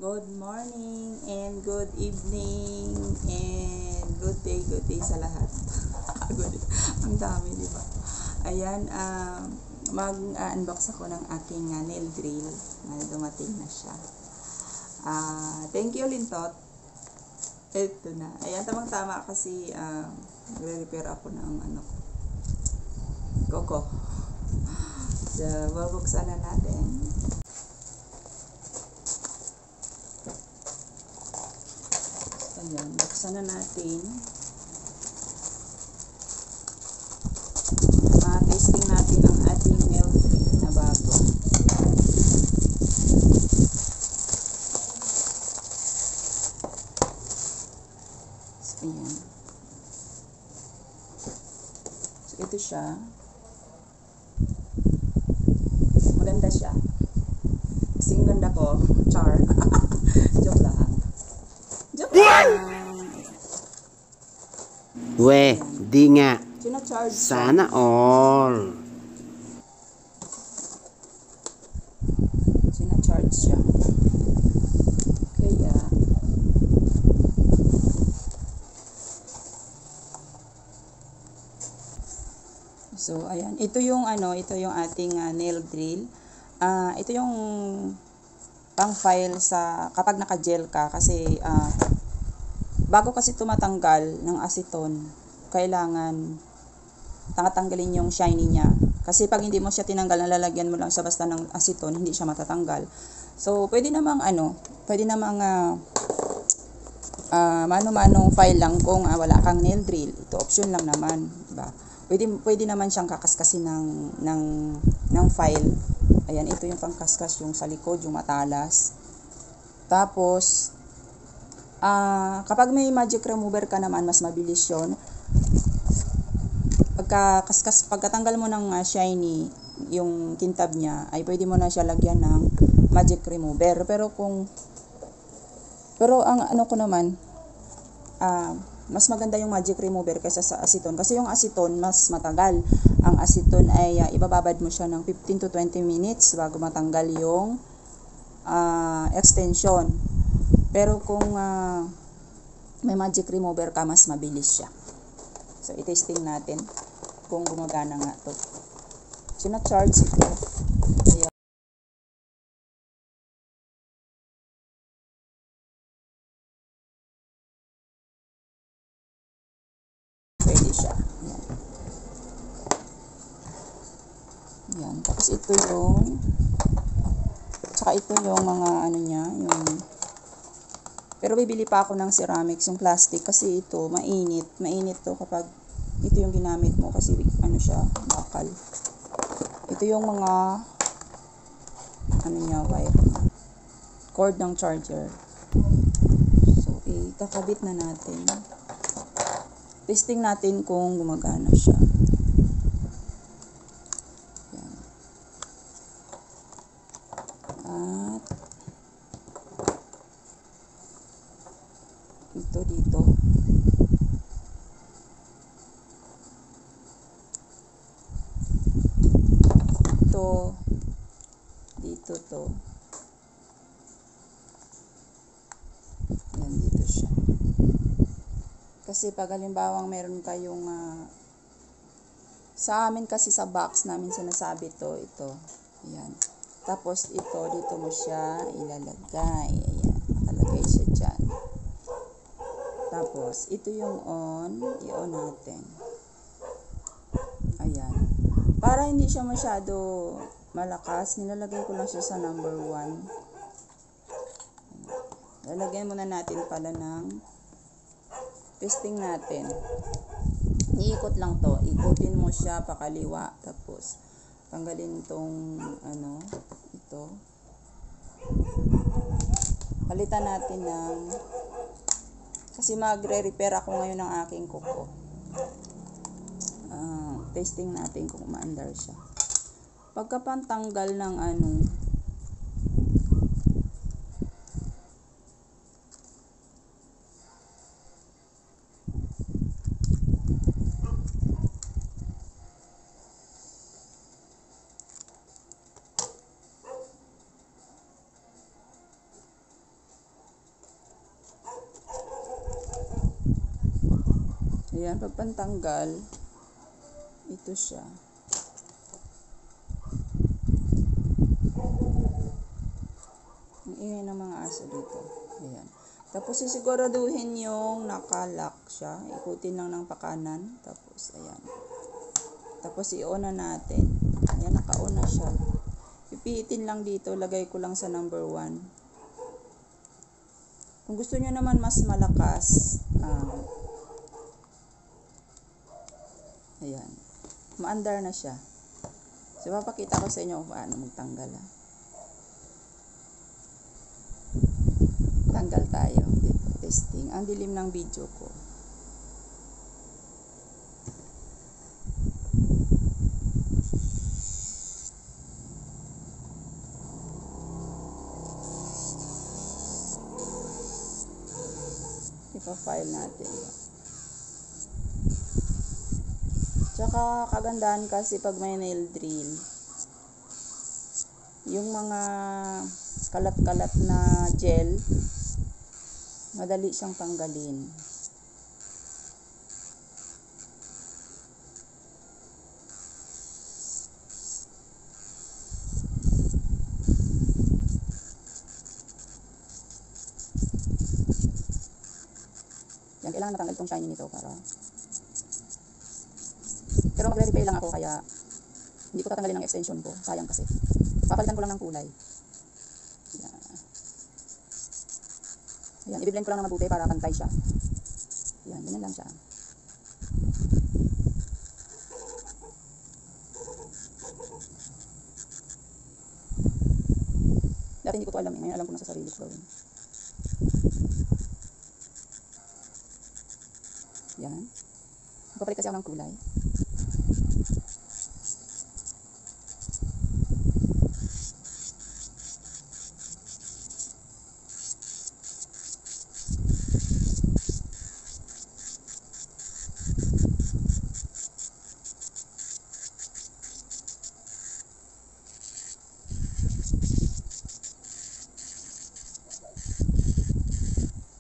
Good morning and good evening and good day sa lahat. Good. Ang dami, di ba? Ayan, mag-unbox ako ng aking nail drill na dumating na siya. Thank you, Lintot. Ito na. Ayan, tamang-tama kasi nagre-repair ako ng Coco. So, babuksan na natin. Ayan, buksan na natin. Testing natin ang ating nail drill na bago. So, ayan. So, ito siya. Maganda siya. Kasing ganda ko. Char. Joke lang. Joke lang. Weh, di nga. Sina-charge siya. Sana all. Sina-charge siya. Kaya, so, ayan. Ito yung ating nail drill. Ito yung pang-file sa kapag naka-gel ka kasi bago kasi tumatanggal ng aceton, kailangan tatanggalin yung shiny niya. Kasi pag hindi mo siya tinanggal, nalalagyan mo lang siya basta ng aceton, hindi siya matatanggal. So, pwede namang mano-manong file lang kung wala kang nail drill. Ito option lang naman, diba? Pwede naman siyang kakaskasin ng file. Ayan, ito yung pangkaskas, yung sa likod, yung matalas. Tapos, kapag may magic remover ka naman, mas mabilis yun. Pagkatanggal mo ng shiny, yung kintab niya, ay pwede mo na siya lagyan ng magic remover. Pero ang ko naman, mas maganda yung magic remover kaysa sa aceton. Kasi yung aceton, mas matagal. Ang aceton ay ibababad mo siya ng 15 to 20 minutes bago matanggal yung extension. Pero kung may magic remover ka, mas mabilis siya. So, i-testing natin kung gumagana nga to. Sina-charge ito. Ayan. Pwede siya. Ayan. Ayan. Tapos ito yung mga niya, yung pero bibili pa ako ng ceramics, yung plastic, kasi ito mainit. Mainit to kapag ito yung ginamit mo kasi siya, bakal. Ito yung mga wire, cord ng charger. So, ikakabit na natin. Testing natin kung gumagana siya. Yan. At ito dito. Ito dito to. Yan, dito siya. Kasi pag halimbawang meron kayong sa amin kasi sa box namin sinasabi ito. Ayan. Tapos ito, dito mo siya ilalagay. Ayan, nakalagay siya dyan. Tapos, ito yung i-on natin. Ayan. Para hindi siya masyado malakas, nilalagay ko lang siya sa number 1. Lalagyan muna natin pala ng testing natin. Iikot lang to. Ikutin mo siya pakaliwa. Tapos, tanggalin itong ito. Palitan natin ng kasi magre-repair ako ngayon ng aking kuko. Testing natin kung umaandar siya. Pagkapantanggal ng Ayan, pag pantanggal, ito siya. Ang ingay ng mga aso dito. Ayan. Tapos sisiguraduhin yung nakalock siya. Ikutin lang ng pakanan. Tapos, ayan. Tapos i-on na natin. Ayan, naka-on na siya. Pipitin lang dito. Lagay ko lang sa number 1. Kung gusto nyo naman mas malakas, ayan. Maandar na siya. So, papakita ko sa inyo kung paano magtanggal. Tanggal tayo. Testing. Ang dilim ng video ko. Ipa-file natin. Tsaka kagandahan kasi pag may nail drill, yung mga kalat-kalat na gel, madali siyang tanggalin. Yan, kailangan matanggal itong shiny nito para. Pero magre-repair lang ako kaya hindi ko tatanggalin ang extension ko. Sayang kasi. Papalitan ko lang ng kulay. Yan. Ayan, i-blend ko lang ng mabuti para pantay siya. Yan, ganyan lang siya. Dati hindi ko to alam eh. Ngayon alam ko na sa sarili ko gawin. Yan. Magpapalit kasi ako ng kulay.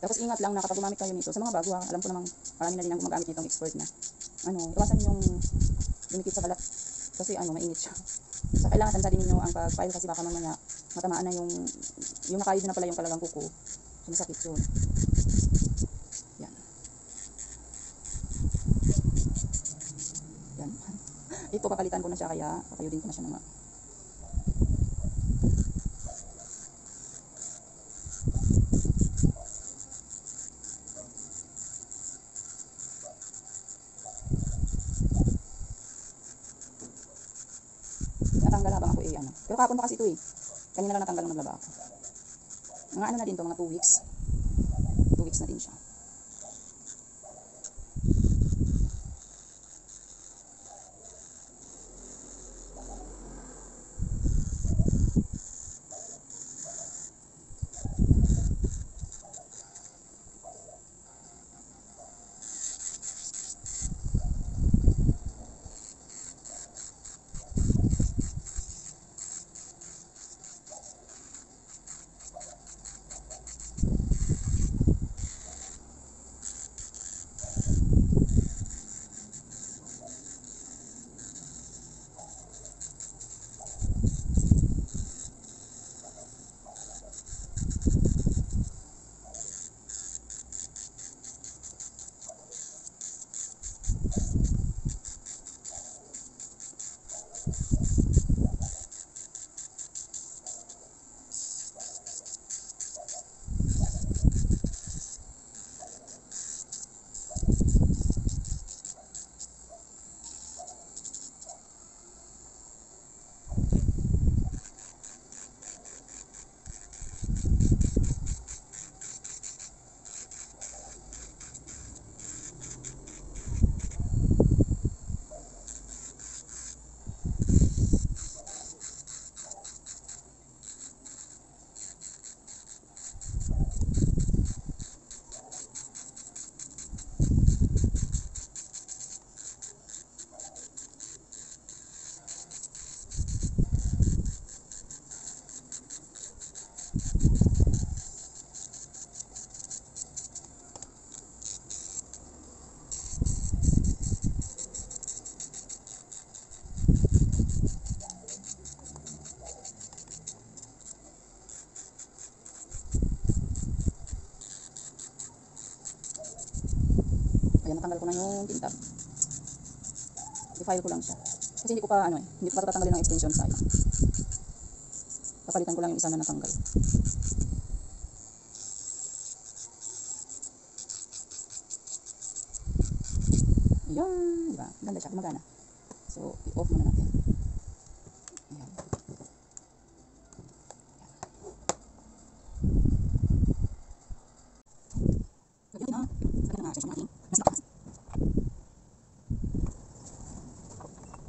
Tapos ingat lang na kapag gumamit kayo nito, sa mga bago alam ko namang marami na rin ang gumagamit nitong expert na. Iwasan niyo yung lumikit sa balat kasi mainit siya. So kailangan tansarin niyo ang pag-file kasi baka mamaya matamaan na yung nakayod na pala yung talagang kuko. Sumasakit yun. Yan. Yan. Ito papalitan ko na siya kaya papayodin ko na siya naman. Natanggal habang ako Pero kahapon pa kasi ito Kanina lang natanggal nung naglaba ako. Mga na din to, mga 2 weeks. 2 weeks na din siya. natanggal ko na yung tinta. I-file ko lang siya. Kasi hindi ko pa hindi ko pa tatanggalin ng extension sa papalitan ko lang yung isa na natanggal. Ayan, diba? Ganda siya, gumagana. So, i-off muna natin. Ayan. Ayan na. Ayan na, session natin. Mas lakas.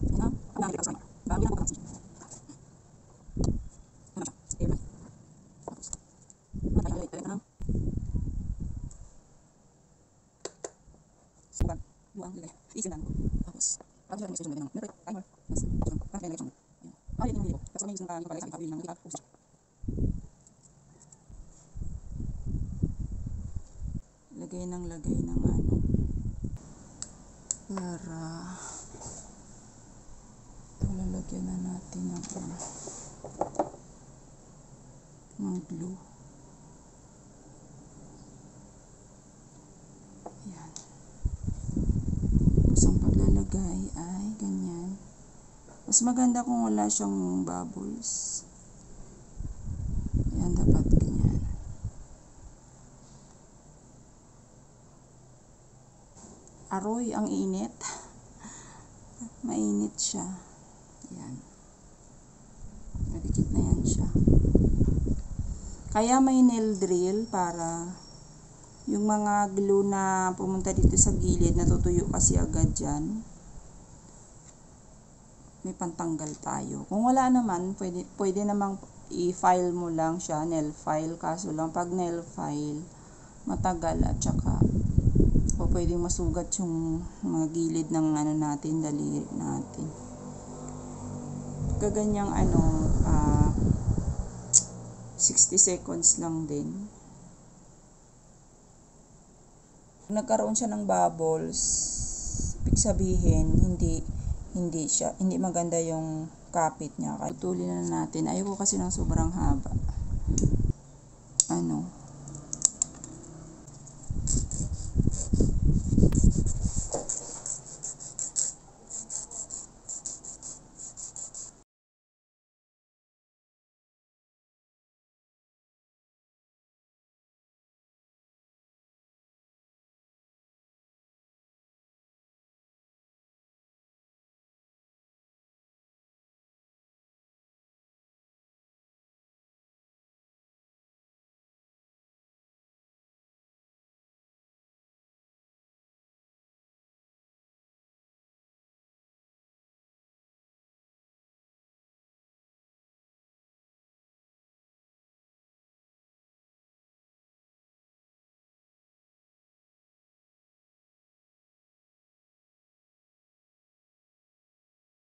Ayan na. Ang nakikita ko sa kanya. Bago na po ka mag-session. Ayan na siya. Ayan na. Tapos. Ayan na lang. Suban. Buang ligay. Isin lang. Tapos. Tapos siya mag-session natin ng meron timer. Tapos. Parang may election. Ayan. Ayan yung hindi ko. Tapos may isang palagay sa aking ng kita. Lagay ng para lalagyan na natin ng glue. Ayan. Tapos ang paglalagay ay ganyan. Mas maganda kung wala siyang bubbles. Ayan, dapat ganyan. Aroy, ang init. Mainit siya. Ayan. Madikit na yan siya. Kaya may nail drill para yung mga glue na pumunta dito sa gilid, natutuyo kasi agad dyan. May pantanggal tayo. Kung wala naman, pwede namang i-file mo lang siya, nail file. Kaso lang, pag nail file, matagal at saka o pwedeng masugat yung mga gilid ng natin, daliri natin. Kaganyang 60 seconds lang din. Nagkaroon siya ng bubbles, ibig sabihin hindi maganda yung kapit niya. Kaya tutulin na natin. Ayoko kasi ng sobrang haba.